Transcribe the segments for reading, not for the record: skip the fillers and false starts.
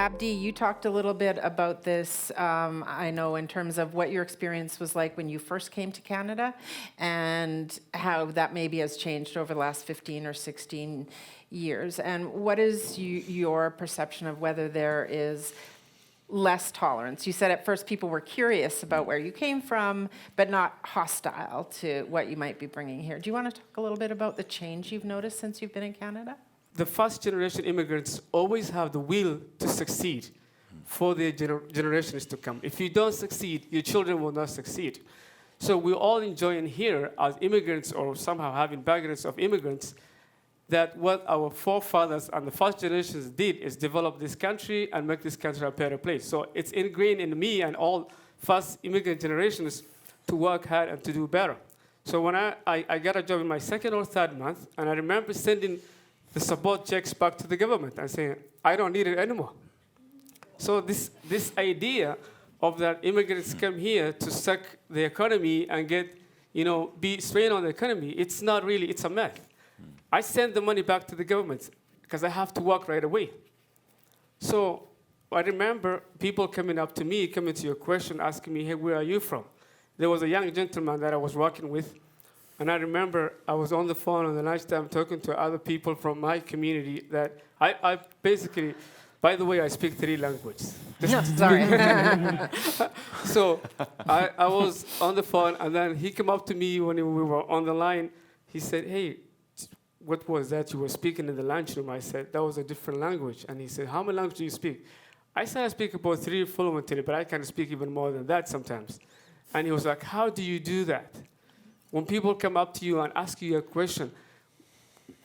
Abdi, you talked a little bit about this, I know, in terms of what your experience was like when you first came to Canada and how that maybe has changed over the last 15 or 16 years. And what is your perception of whether there is less tolerance? You said at first people were curious about where you came from, but not hostile to what you might be bringing here. Do you want to talk a little bit about the change you've noticed since you've been in Canada? The first generation immigrants always have the will to succeed for their generations to come. If you don't succeed, your children will not succeed. So we're all enjoying here as immigrants or somehow having backgrounds of immigrants that what our forefathers and the first generations did is develop this country and make this country a better place. So it's ingrained in me and all first immigrant generations to work hard and to do better. So when I got a job in my second or third month, and I remember sending the support checks back to the government and saying, I don't need it anymore. So this idea of that immigrants come here to suck the economy and get, be strained on the economy, it's not really, it's a myth. I send the money back to the government because I have to work right away. So I remember people coming up to me, coming to your question, asking me, hey, where are you from? There was a young gentleman that I was working with, and I remember I was on the phone on the lunchtime talking to other people from my community that I basically, by the way, I speak 3 languages. Sorry. So I was on the phone, and then he came up to me when we were on the line. He said, hey, what was that you were speaking in the lunchroom? I said, that was a different language. And he said, how many languages do you speak? I said, I speak about 3 fluently, but I can speak even more than that sometimes. And he was like, how do you do that? When people come up to you and ask you a question,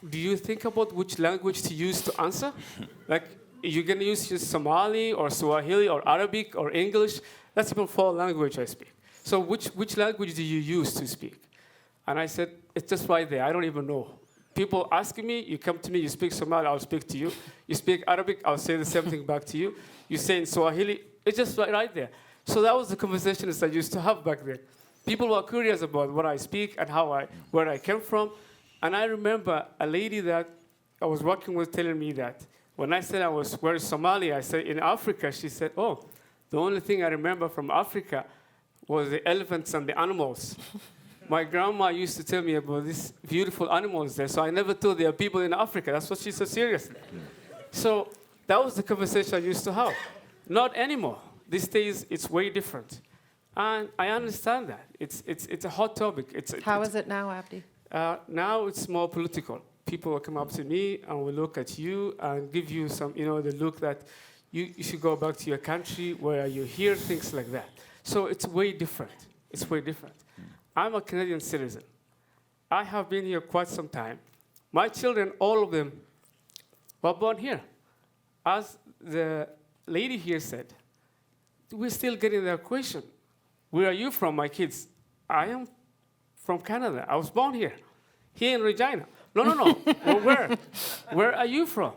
do you think about which language to use to answer? Like, you're going to use Somali or Swahili or Arabic or English? That's about 4 languages I speak. So which language do you use to speak? And I said, it's just right there. I don't even know. People asking me, you come to me, you speak Somali, I'll speak to you. You speak Arabic, I'll say the same thing back to you. You say in Swahili, it's just right there. So that was the conversations I used to have back then. People were curious about what I speak and where I came from. And I remember a lady that I was working with telling me that when I said I was where is Somalia, I said in Africa. She said, oh, the only thing I remember from Africa was the elephants and the animals. My grandma used to tell me about these beautiful animals there, so I never thought there are people in Africa. That's what she said seriously. So that was the conversation I used to have. Not anymore. These days, it's way different. And I understand that. It's a hot topic. How is it now, Abdi? Now it's more political. People will come up to me and will look at you and give you some, the look that you should go back to your country, where you hear things like that. So it's way different. It's way different. I'm a Canadian citizen. I have been here quite some time. My children, all of them, were born here. As the lady here said, we're still getting that question. Where are you from, my kids? I am from Canada. I was born here in Rtdna. No. Well, where? Where are you from?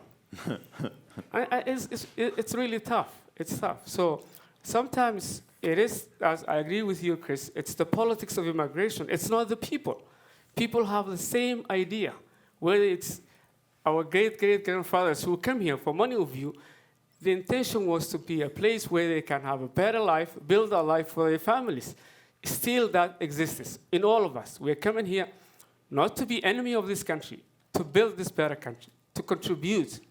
It's really tough. It's tough. So sometimes it is, as I agree with you, Chris, it's the politics of immigration. It's not the people. People have the same idea. Whether it's our great-great-grandfathers who came here for many of you, the intention was to be a place where they can have a better life, build a life for their families. Still that exists in all of us. We're coming here not to be enemy of this country, to build this better country, to contribute.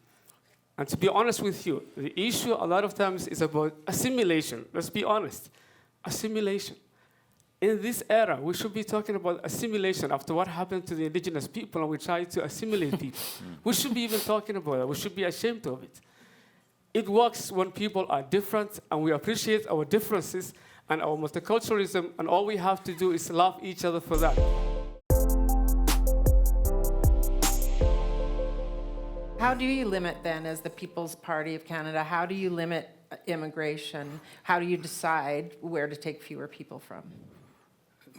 And to be honest with you, the issue a lot of times is about assimilation. Let's be honest. Assimilation. In this era, we should be talking about assimilation after what happened to the indigenous people, and we try to assimilate people. We should be even talking about it. We should be ashamed of it. It works when people are different, and we appreciate our differences and our multiculturalism, and all we have to do is love each other for that. How do you limit then, as the People's Party of Canada, how do you limit immigration? How do you decide where to take fewer people from?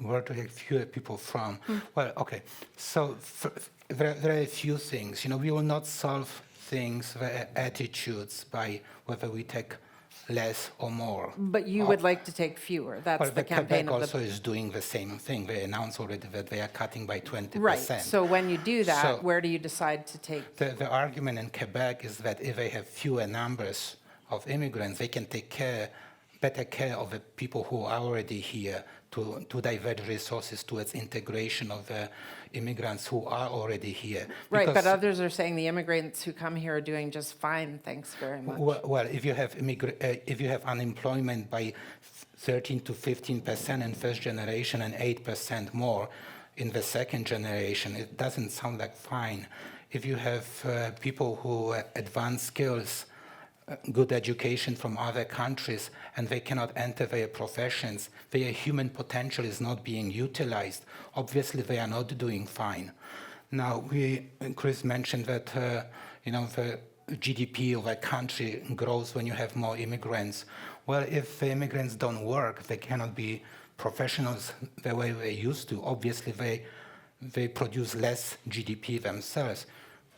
Where to take fewer people from? Well, okay. So there are a few things. We will not solve things, the attitudes, by whether we take less or more. But you would like to take fewer. That's the campaign Quebec of the... also is doing the same thing. They announced already that they are cutting by 20%. Right. So when you do that, where do you decide to take? The argument in Quebec is that if they have fewer numbers of immigrants, they can take better care of the people who are already here, to divert resources towards integration of the immigrants who are already here. Right, but Because, others are saying the immigrants who come here are doing just fine, thanks very much. well, if you have unemployment by 13 to 15% in first generation and 8% more in the second generation, it doesn't sound like fine. If you have people who advanced skills, good education from other countries, and they cannot enter their professions, their human potential is not being utilized. Obviously, they are not doing fine. Now, Chris mentioned that the GDP of a country grows when you have more immigrants. Well, if the immigrants don't work, they cannot be professionals the way they used to. Obviously, they produce less GDP themselves.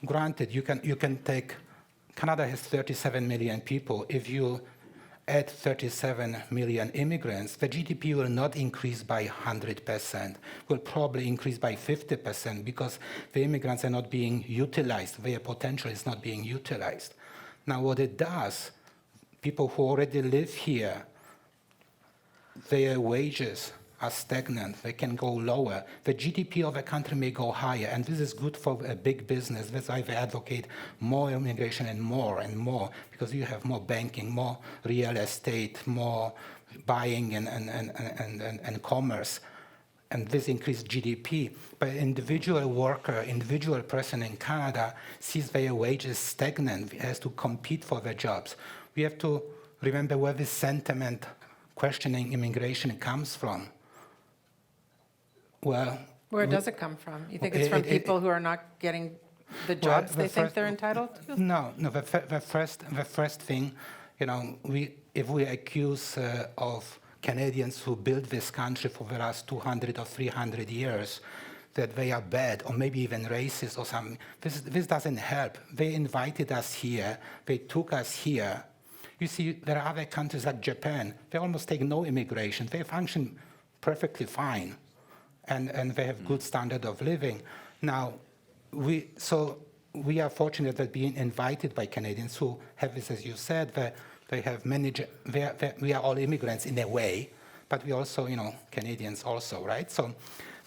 Granted, you can take. Canada has 37 million people. If you add 37 million immigrants, the GDP will not increase by 100%, will probably increase by 50% because the immigrants are not being utilized. Their potential is not being utilized. Now, what it does, people who already live here, their wages are stagnant. They can go lower. The GDP of a country may go higher, and this is good for a big business. That's why they advocate more immigration and more, because you have more banking, more real estate, more buying and commerce, and this increased GDP. But individual worker, individual person in Canada sees their wages stagnant, has to compete for their jobs. We have to remember where this sentiment questioning immigration comes from. Well, Where does it come from? You think it's from people who are not getting the jobs they think they're entitled to? No. The first thing, if we accuse of Canadians who built this country for the last 200 or 300 years that they are bad or maybe even racist or something, this doesn't help. They invited us here. They took us here. You see, there are other countries like Japan. They almost take no immigration. They function perfectly fine. And they have good standard of living. Now, we are fortunate that being invited by Canadians who have this, as you said, they have we are all immigrants in a way, but we also, Canadians also, right? So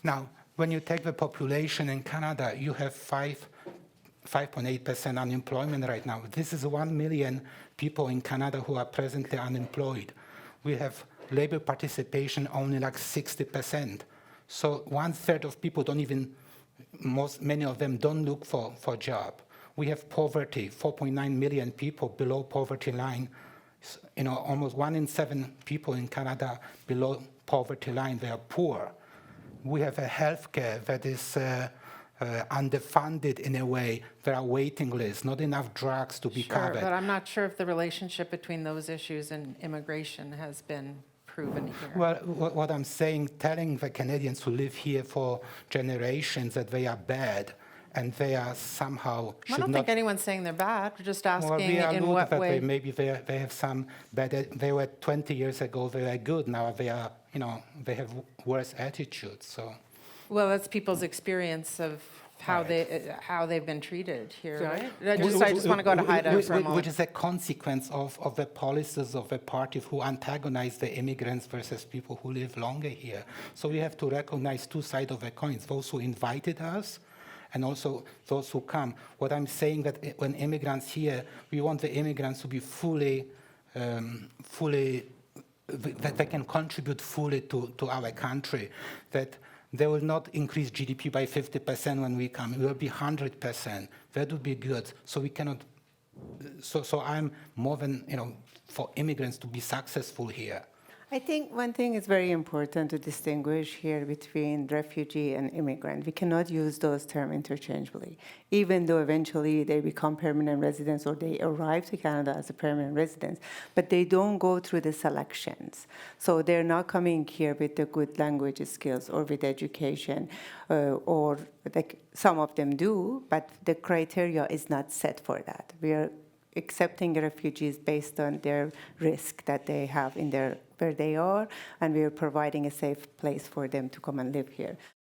now, when you take the population in Canada, you have 5.8% unemployment right now. This is 1 million people in Canada who are presently unemployed. We have labor participation only like 60%. So 1/3 of people many of them don't look for a job. We have poverty, 4.9 million people below poverty line. Almost 1 in 7 people in Canada below poverty line, they are poor. We have a healthcare that is underfunded in a way. There are waiting lists, not enough drugs to be covered. But I'm not sure if the relationship between those issues and immigration has been proven here. Well, what I'm saying, telling the Canadians who live here for generations that they are bad and they are somehow I don't think anyone's saying they're bad. We're just asking in what way. Maybe they have some bad. They were 20 years ago. They were good. Now they are. They have worse attitudes. So. Well, that's people's experience of how they've been treated here, right? I just want to go to Haida for a moment. Which is a consequence of the policies of the party who antagonize the immigrants versus people who live longer here. So we have to recognize two sides of the coins: those who invited us, and also those who come. What I'm saying that when immigrants here, we want the immigrants to be that they can contribute fully to our country, that they will not increase GDP by 50% when we come. It will be 100%. That would be good. So we cannot. So I'm more than for immigrants to be successful here. I think one thing is very important to distinguish here between refugee and immigrant. We cannot use those terms interchangeably, even though eventually they become permanent residents or they arrive to Canada as a permanent residents, but they don't go through the selections. So they're not coming here with the good language skills or with education, or some of them do, but the criteria is not set for that. We are accepting refugees based on their risk that they have where they are, and we are providing a safe place for them to come and live here.